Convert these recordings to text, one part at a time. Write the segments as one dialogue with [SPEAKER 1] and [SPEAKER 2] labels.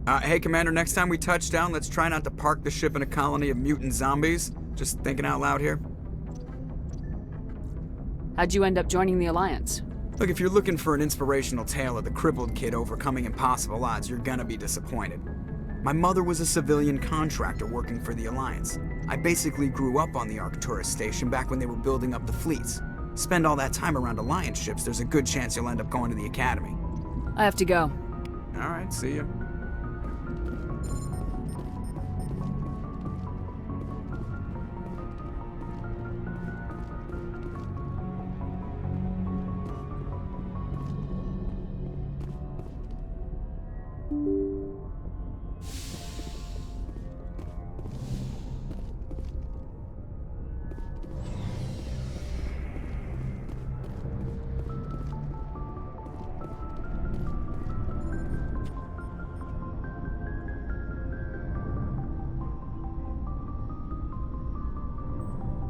[SPEAKER 1] Hey, Commander, next time we touch down, let's try not to park the ship in a colony of mutant zombies. Just thinking out loud here.
[SPEAKER 2] How'd you end up joining the Alliance?
[SPEAKER 1] Look, if you're looking for an inspirational tale of the crippled kid overcoming impossible odds, you're gonna be disappointed. My mother was a civilian contractor working for the Alliance. I basically grew up on the Arcturus station back when they were building up the fleets. Spend all that time around Alliance ships, there's a good chance you'll end up going to the Academy.
[SPEAKER 2] I have to go.
[SPEAKER 1] Alright, see ya.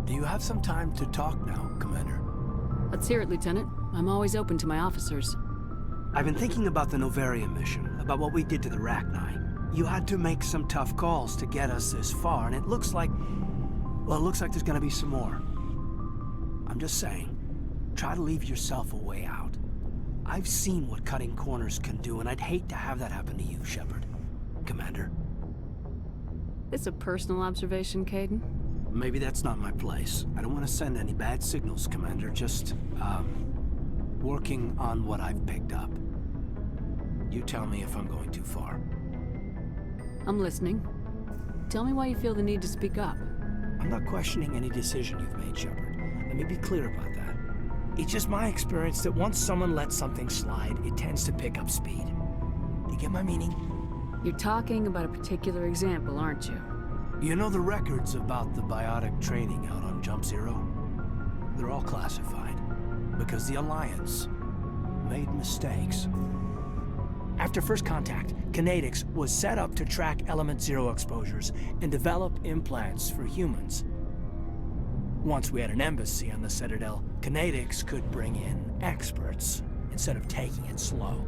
[SPEAKER 3] Do you have some time to talk now, Commander?
[SPEAKER 2] Let's hear it, Lieutenant. I'm always open to my officers.
[SPEAKER 3] I've been thinking about the Novaria mission, about what we did to the Rachni. You had to make some tough calls to get us this far, and it looks like... well, it looks like there's gonna be some more. I'm just saying, try to leave yourself a way out. I've seen what cutting corners can do, and I'd hate to have that happen to you, Shepard. Commander.
[SPEAKER 2] It's a personal observation, Caden.
[SPEAKER 3] Maybe that's not my place. I don't want to send any bad signals, Commander. Just, working on what I've picked up. You tell me if I'm going too far.
[SPEAKER 2] I'm listening. Tell me why you feel the need to speak up.
[SPEAKER 3] I'm not questioning any decision you've made, Shepard. Let me be clear about that. It's just my experience that once someone lets something slide, it tends to pick up speed. You get my meaning?
[SPEAKER 2] You're talking about a particular example, aren't you?
[SPEAKER 3] You know the records about the biotic training out on Jump Zero? They're all classified, because the Alliance made mistakes. After first contact, Kinetics was set up to track Element Zero exposures and develop implants for humans. Once we had an embassy on the Citadel, Kinetics could bring in experts, instead of taking it slow.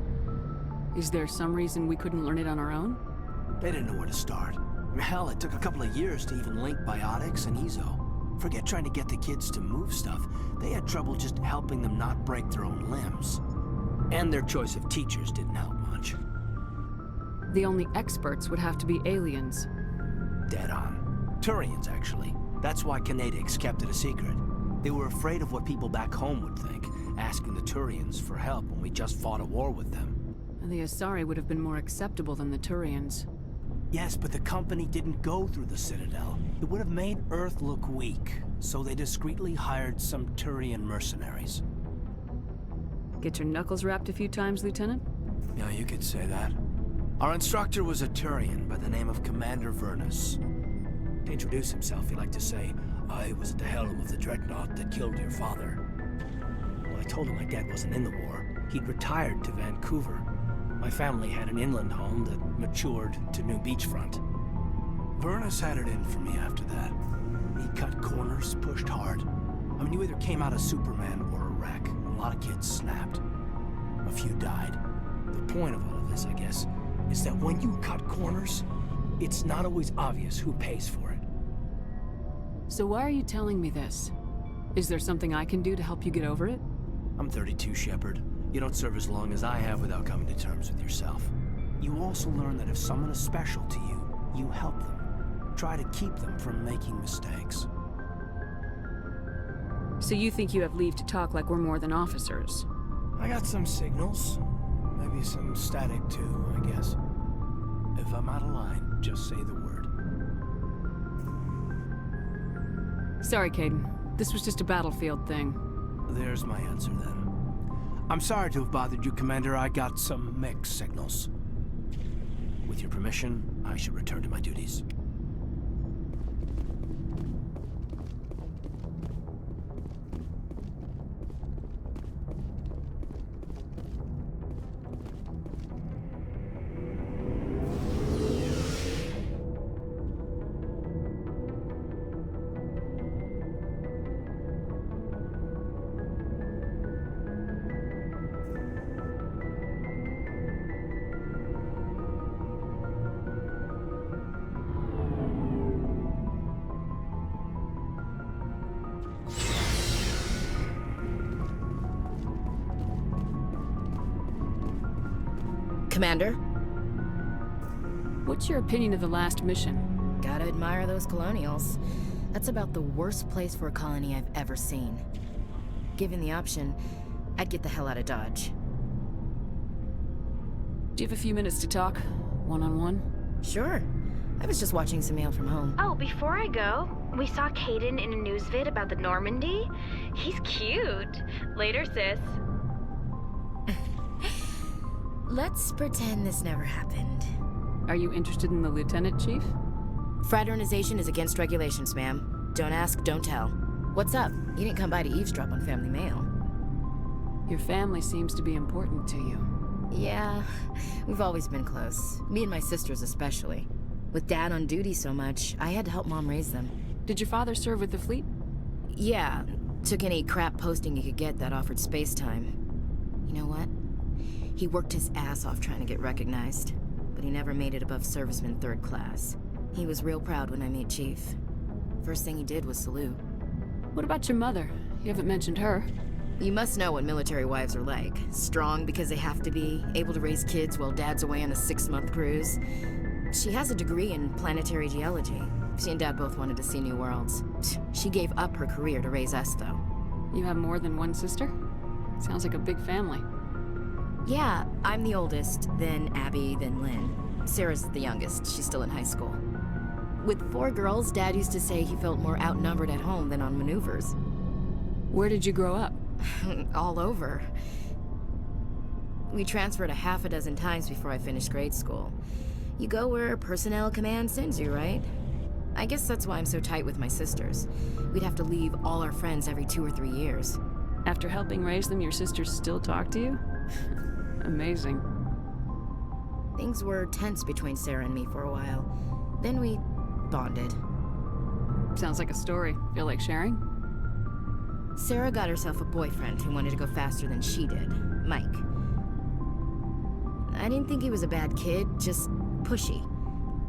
[SPEAKER 2] Is there some reason we couldn't learn it on our own?
[SPEAKER 3] They didn't know where to start. Hell, it took a couple of years to even link biotics and Ezo. Forget trying to get the kids to move stuff. They had trouble just helping them not break their own limbs. And their choice of teachers didn't help much.
[SPEAKER 2] The only experts would have to be aliens.
[SPEAKER 3] Dead on. Turians, actually. That's why Kinetics kept it a secret. They were afraid of what people back home would think, asking the Turians for help when we just fought a war with them.
[SPEAKER 2] And the Asari would have been more acceptable than the Turians.
[SPEAKER 3] Yes, but the company didn't go through the Citadel. It would have made Earth look weak, so they discreetly hired some Turian mercenaries.
[SPEAKER 2] Get your knuckles rapped a few times, Lieutenant?
[SPEAKER 3] Yeah, you could say that. Our instructor was a Turian by the name of Commander Vernus. To introduce himself, he liked to say, "I was at the helm of the dreadnought that killed your father." Well, I told him my dad wasn't in the war. He'd retired to Vancouver. My family had an inland home that matured to new beachfront. Vernus had it in for me after that. He cut corners, pushed hard. I mean, you either came out a Superman or a wreck. A lot of kids snapped. A few died. The point of all of this, I guess, is that when you cut corners, it's not always obvious who pays for it.
[SPEAKER 2] So why are you telling me this? Is there something I can do to help you get over it?
[SPEAKER 3] I'm 32, Shepard. You don't serve as long as I have without coming to terms with yourself. You also learn that if someone is special to you, you help them. Try to keep them from making mistakes.
[SPEAKER 2] So you think you have leave to talk like we're more than officers?
[SPEAKER 3] I got some signals. Maybe some static too, I guess. If I'm out of line, just say the word.
[SPEAKER 2] Sorry, Caden. This was just a battlefield thing.
[SPEAKER 3] There's my answer then. I'm sorry to have bothered you, Commander. I got some mixed signals. With your permission, I should return to my duties.
[SPEAKER 4] Commander?
[SPEAKER 2] What's your opinion of the last mission?
[SPEAKER 4] Gotta admire those colonials. That's about the worst place for a colony I've ever seen. Given the option, I'd get the hell out of Dodge.
[SPEAKER 2] Do you have a few minutes to talk? One-on-one?
[SPEAKER 4] Sure. I was just watching some mail from home.
[SPEAKER 5] Oh, before I go, we saw Caden in a news vid about the Normandy. He's cute. Later, sis.
[SPEAKER 4] Let's pretend this never happened.
[SPEAKER 2] Are you interested in the Lieutenant Chief?
[SPEAKER 4] Fraternization is against regulations, ma'am. Don't ask, don't tell. What's up? You didn't come by to eavesdrop on family mail.
[SPEAKER 2] Your family seems to be important to you.
[SPEAKER 4] Yeah, we've always been close. Me and my sisters especially. With Dad on duty so much, I had to help Mom raise them.
[SPEAKER 2] Did your father serve with the fleet?
[SPEAKER 4] Yeah, took any crap posting he could get that offered space time. You know what? He worked his ass off trying to get recognized, but he never made it above serviceman 3rd class. He was real proud when I made Chief. First thing he did was salute.
[SPEAKER 2] What about your mother? You haven't mentioned her.
[SPEAKER 4] You must know what military wives are like. Strong because they have to be, able to raise kids while Dad's away on a 6-month cruise. She has a degree in planetary geology. She and Dad both wanted to see new worlds. She gave up her career to raise us, though.
[SPEAKER 2] You have more than one sister? Sounds like a big family.
[SPEAKER 4] Yeah, I'm the oldest, then Abby, then Lynn. Sarah's the youngest. She's still in high school. With 4 girls, Dad used to say he felt more outnumbered at home than on maneuvers.
[SPEAKER 2] Where did you grow up?
[SPEAKER 4] All over. We transferred a half a dozen times before I finished grade school. You go where personnel command sends you, right? I guess that's why I'm so tight with my sisters. We'd have to leave all our friends every 2 or 3 years.
[SPEAKER 2] After helping raise them, your sisters still talk to you? Amazing.
[SPEAKER 4] Things were tense between Sarah and me for a while. Then we bonded.
[SPEAKER 2] Sounds like a story. Feel like sharing?
[SPEAKER 4] Sarah got herself a boyfriend who wanted to go faster than she did, Mike. I didn't think he was a bad kid, just pushy.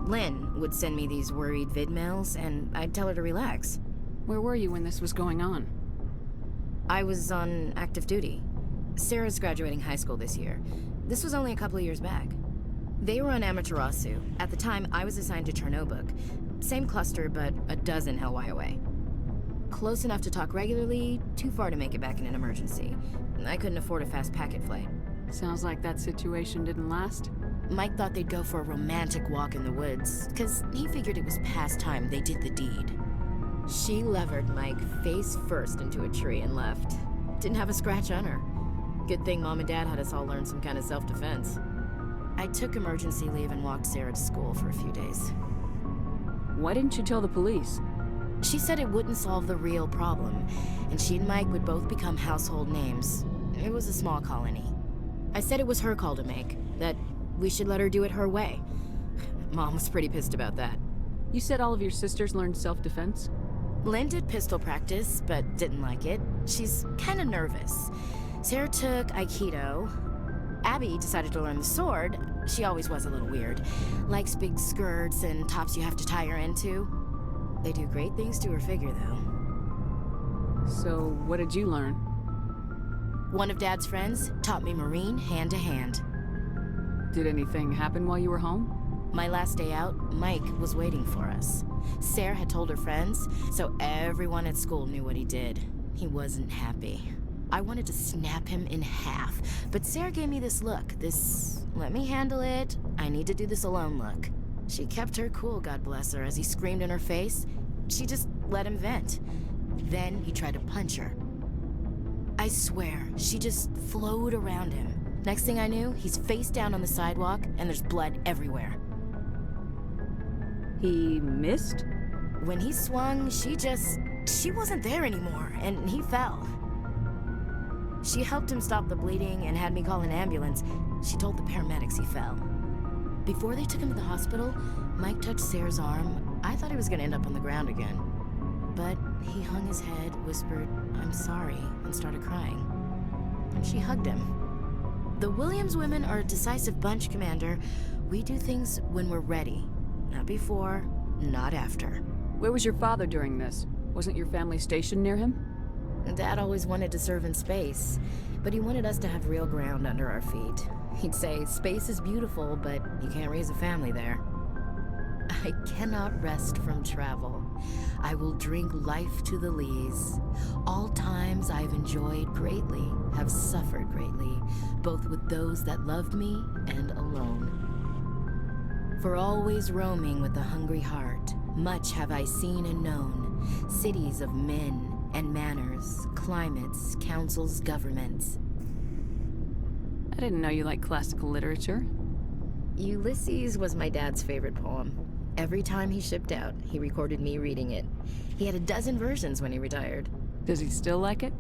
[SPEAKER 4] Lynn would send me these worried vid mails, and I'd tell her to relax.
[SPEAKER 2] Where were you when this was going on?
[SPEAKER 4] I was on active duty. Sarah's graduating high school this year. This was only a couple of years back. They were on Amaterasu. At the time, I was assigned to Chernobog. Same cluster, but a dozen Hellwire away. Close enough to talk regularly, too far to make it back in an emergency. I couldn't afford a fast packet flight.
[SPEAKER 2] Sounds like that situation didn't last.
[SPEAKER 4] Mike thought they'd go for a romantic walk in the woods, because he figured it was past time they did the deed. She levered Mike face first into a tree and left. Didn't have a scratch on her. Good thing Mom and Dad had us all learn some kind of self-defense. I took emergency leave and walked Sarah to school for a few days.
[SPEAKER 2] Why didn't you tell the police?
[SPEAKER 4] She said it wouldn't solve the real problem, and she and Mike would both become household names. It was a small colony. I said it was her call to make, that we should let her do it her way. Mom was pretty pissed about that.
[SPEAKER 2] You said all of your sisters learned self-defense?
[SPEAKER 4] Lynn did pistol practice, but didn't like it. She's kind of nervous. Sarah took Aikido. Abby decided to learn the sword. She always was a little weird. Likes big skirts and tops you have to tie her into. They do great things to her figure, though.
[SPEAKER 2] So, what did you learn?
[SPEAKER 4] One of Dad's friends taught me Marine hand-to-hand.
[SPEAKER 2] Did anything happen while you were home?
[SPEAKER 4] My last day out, Mike was waiting for us. Sarah had told her friends, so everyone at school knew what he did. He wasn't happy. I wanted to snap him in half, but Sarah gave me this look, this let me handle it, I need to do this alone look. She kept her cool, God bless her, as he screamed in her face. She just let him vent. Then he tried to punch her. I swear, she just flowed around him. Next thing I knew, he's face down on the sidewalk, and there's blood everywhere.
[SPEAKER 2] He missed?
[SPEAKER 4] When he swung, she wasn't there anymore, and he fell. She helped him stop the bleeding and had me call an ambulance. She told the paramedics he fell. Before they took him to the hospital, Mike touched Sarah's arm. I thought he was gonna end up on the ground again. But he hung his head, whispered, "I'm sorry," and started crying. And she hugged him. The Williams women are a decisive bunch, Commander. We do things when we're ready. Not before, not after.
[SPEAKER 2] Where was your father during this? Wasn't your family stationed near him?
[SPEAKER 4] Dad always wanted to serve in space, but he wanted us to have real ground under our feet. He'd say, space is beautiful, but you can't raise a family there. I cannot rest from travel. I will drink life to the lees. All times I've enjoyed greatly, have suffered greatly, both with those that loved me and alone. For always roaming with a hungry heart, much have I seen and known, cities of men and manners, climates, councils, governments.
[SPEAKER 2] I didn't know you liked classical literature.
[SPEAKER 4] Ulysses was my dad's favorite poem. Every time he shipped out, he recorded me reading it. He had a dozen versions when he retired.
[SPEAKER 2] Does he still like it?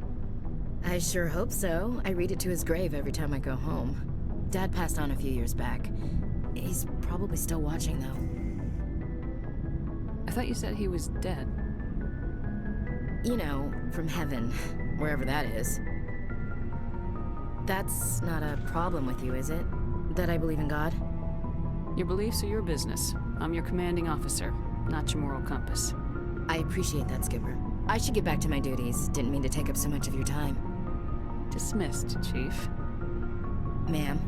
[SPEAKER 4] I sure hope so. I read it to his grave every time I go home. Dad passed on a few years back. He's probably still watching, though.
[SPEAKER 2] I thought you said he was dead.
[SPEAKER 4] You know, from heaven, wherever that is. That's not a problem with you, is it? That I believe in God?
[SPEAKER 2] Your beliefs are your business. I'm your commanding officer, not your moral compass.
[SPEAKER 4] I appreciate that, Skipper. I should get back to my duties. Didn't mean to take up so much of your time.
[SPEAKER 2] Dismissed, Chief.
[SPEAKER 4] Ma'am?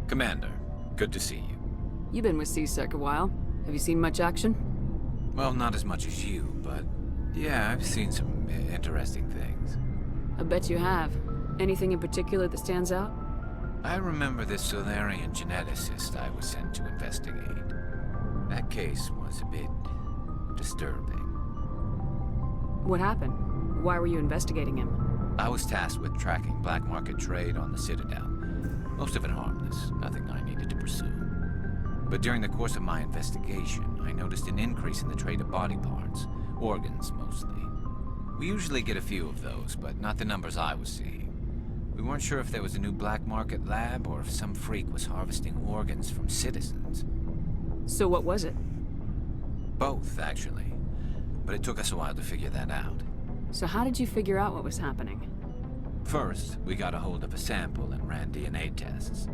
[SPEAKER 6] Commander, good to see you.
[SPEAKER 2] You've been with C-Sec a while. Have you seen much action?
[SPEAKER 6] Well, not as much as you, but yeah, I've seen some interesting things.
[SPEAKER 2] I bet you have. Anything in particular that stands out?
[SPEAKER 6] I remember this Solarian geneticist I was sent to investigate. That case was a bit disturbing.
[SPEAKER 2] What happened? Why were you investigating him?
[SPEAKER 6] I was tasked with tracking black market trade on the Citadel. Most of it harmless, nothing I needed to pursue. But during the course of my investigation, I noticed an increase in the trade of body parts, organs mostly. We usually get a few of those, but not the numbers I was seeing. We weren't sure if there was a new black market lab or if some freak was harvesting organs from citizens.
[SPEAKER 2] So what was it?
[SPEAKER 6] Both, actually. But it took us a while to figure that out.
[SPEAKER 2] So how did you figure out what was happening?
[SPEAKER 6] First, we got a hold of a sample and ran DNA tests.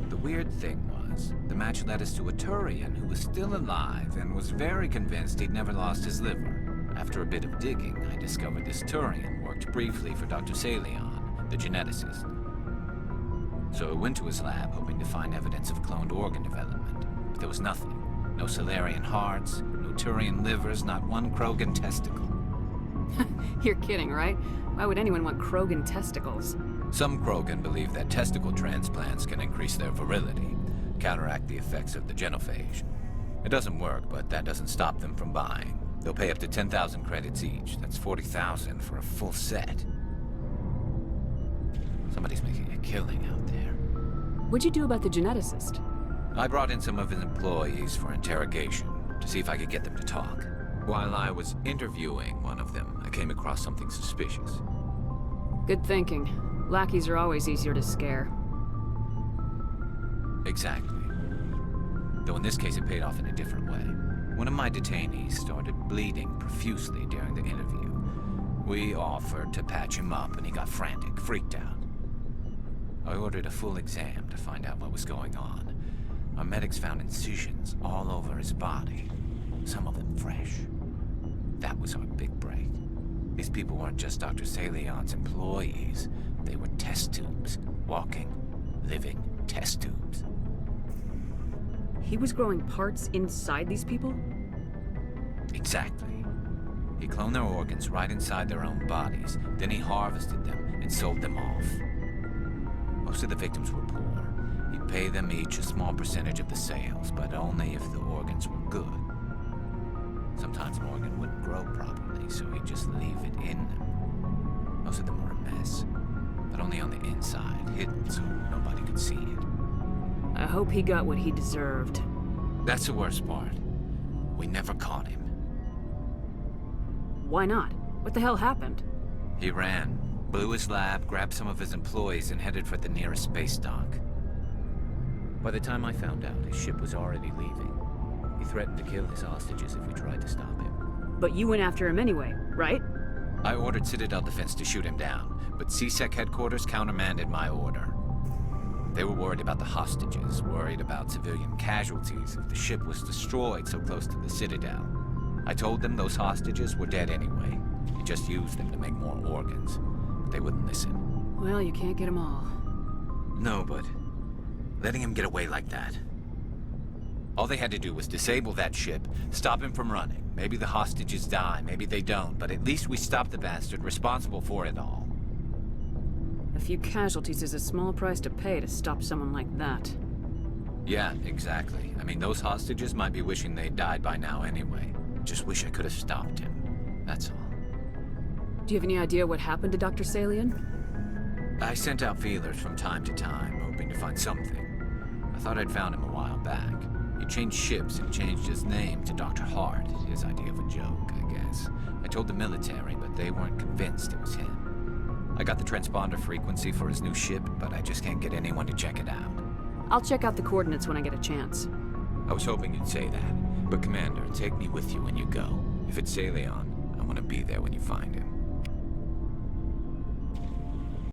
[SPEAKER 6] The weird thing was, the match led us to a Turian who was still alive and was very convinced he'd never lost his liver. After a bit of digging, I discovered this Turian worked briefly for Dr. Salion, the geneticist. So I went to his lab hoping to find evidence of cloned organ development, but there was nothing. No Solarian hearts, no Turian livers, not one Krogan testicle.
[SPEAKER 2] You're kidding, right? Why would anyone want Krogan testicles?
[SPEAKER 6] Some Krogan believe that testicle transplants can increase their virility, counteract the effects of the genophage. It doesn't work, but that doesn't stop them from buying. They'll pay up to 10,000 credits each. That's 40,000 for a full set. Somebody's making a killing out there.
[SPEAKER 2] What'd you do about the geneticist?
[SPEAKER 6] I brought in some of his employees for interrogation, to see if I could get them to talk. While I was interviewing one of them, I came across something suspicious.
[SPEAKER 2] Good thinking. Lackeys are always easier to scare.
[SPEAKER 6] Exactly. Though in this case it paid off in a different way. One of my detainees started bleeding profusely during the interview. We offered to patch him up and he got frantic, freaked out. I ordered a full exam to find out what was going on. Our medics found incisions all over his body, some of them fresh. That was our big break. These people weren't just Dr. Salion's employees. They were test tubes. Walking, living test tubes.
[SPEAKER 2] He was growing parts inside these people?
[SPEAKER 6] Exactly. He cloned their organs right inside their own bodies. Then he harvested them and sold them off. Most of the victims were poor. He'd pay them each a small percentage of the sales, but only if the organs were good. Sometimes an organ wouldn't grow properly, so he'd just leave it in them. Most of them were a mess, but only on the inside, hidden so nobody could see it.
[SPEAKER 2] I hope he got what he deserved.
[SPEAKER 6] That's the worst part. We never caught him.
[SPEAKER 2] Why not? What the hell happened?
[SPEAKER 6] He ran, blew his lab, grabbed some of his employees, and headed for the nearest space dock. By the time I found out, his ship was already leaving. He threatened to kill his hostages if we tried to stop him.
[SPEAKER 2] But you went after him anyway, right?
[SPEAKER 6] I ordered Citadel Defense to shoot him down, but C-Sec headquarters countermanded my order. They were worried about the hostages, worried about civilian casualties if the ship was destroyed so close to the Citadel. I told them those hostages were dead anyway. He just used them to make more organs. But they wouldn't listen.
[SPEAKER 2] Well, you can't get them all.
[SPEAKER 6] No, but letting him get away like that. All they had to do was disable that ship, stop him from running. Maybe the hostages die, maybe they don't, but at least we stopped the bastard responsible for it all.
[SPEAKER 2] A few casualties is a small price to pay to stop someone like that.
[SPEAKER 6] Yeah, exactly. I mean, those hostages might be wishing they'd died by now anyway. Just wish I could have stopped him. That's all.
[SPEAKER 2] Do you have any idea what happened to Dr. Salian?
[SPEAKER 6] I sent out feelers from time to time, hoping to find something. I thought I'd found him a while back. He changed ships and changed his name to Dr. Hart, his idea of a joke, I guess. I told the military, but they weren't convinced it was him. I got the transponder frequency for his new ship, but I just can't get anyone to check it out.
[SPEAKER 2] I'll check out the coordinates when I get a chance.
[SPEAKER 6] I was hoping you'd say that. But Commander, take me with you when you go. If it's Salion, I want to be there when you find him.